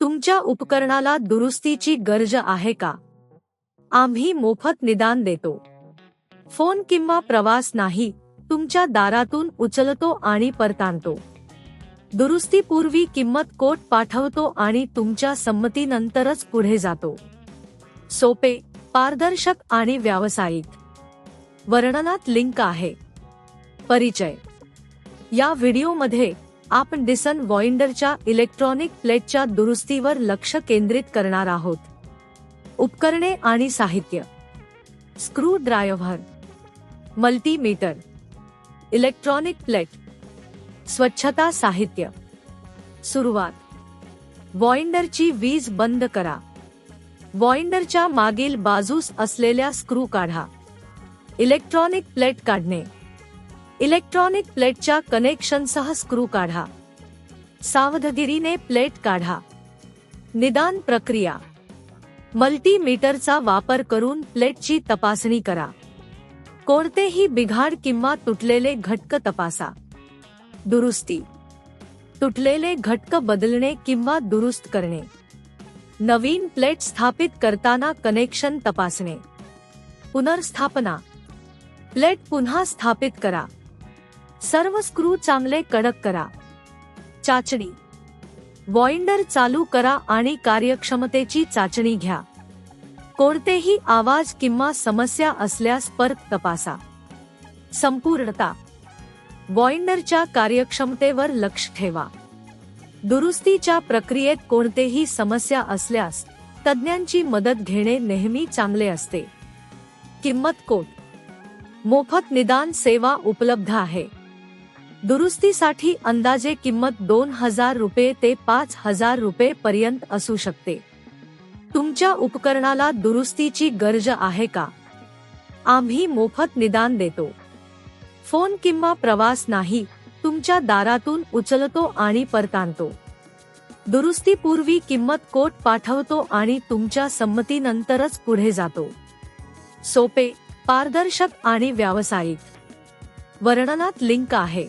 तुमच्या उपकरणाला दुरुस्तीची गरज आहे का? आम्ही मोफत निदान देतो. फोन किंवा प्रवास नाही, तुमच्या दारातून उचलतो आणि परतानतो. दुरुस्तीपूर्वी किंमत कोट पाठवतो आणि तुमच्या संमतीनंतरच पुढे जातो. सोपे, पारदर्शक आणि व्यावसायिक. वर्णनात लिंक आहे. परिचय. या व्हिडिओमध्ये आपण डिसन वॉइंडरच्या इलेक्ट्रॉनिक प्लेटच्या दुरुस्तीवर लक्ष केंद्रित करणार आहोत. उपकरणे आणि साहित्य: screw driver, multimeter, electronic plate, स्वच्छता साहित्य. सुरुवात. वॉइंडरची वीज बंद करा. वॉइंडरच्या मागील बाजूस असलेल्या स्क्रू काढा. इलेक्ट्रॉनिक प्लेट काढणे. इलेक्ट्रॉनिक प्लेटच्या कनेक्शनसह स्क्रू काढा. सावधगिरीने प्लेट काढा. निदान प्रक्रिया: मल्टीमीटरचा वापर करून प्लेटची तपासणी करा. कोणतेही बिघाड किंवा तुटलेले घटक तपासा. दुरुस्ती: तुटलेले घटक बदलणे किंवा दुरुस्त करणे. नवीन प्लेट स्थापित करताना कनेक्शन तपासणे. पुनर्स्थापना: प्लेट पुन्हा स्थापित करा. सर्व स्क्रू चांगले कडक करा. चाचणी: वॉइंडर चालू करा आणि कार्यक्षमतेची चाचणी घ्या. कोणतेही आवाज किंवा समस्या असल्यास परत तपासा. संपूर्णता: वॉइंडरच्या कार्यक्षमतेवर लक्ष ठेवा. दुरुस्तीच्या प्रक्रियेत कोणतेही समस्या असल्यास तज्ञांची मदत घेणे नेहमी चांगले असते. किंमत कोट: मोफत निदान सेवा उपलब्ध आहे. दुरुस्तीसाठी अंदाजे किंमत 2000 रुपये ते 5000 रुपये पर्यंत असू शकते. तुमच्या उपकरणाला दुरुस्तीची गरज आहे का? आम्ही मोफत निदान देतो. फोन किंवा प्रवास नाही, तुमच्या दारातून उचलतो आणि परतानतो. दुरुस्तीपूर्वी किंमत कोट पाठवतो आणि तुमच्या संमतीनंतरच पुढे जातो. सोपे, पारदर्शक आणि व्यावसायिक. वर्णनात लिंक आहे.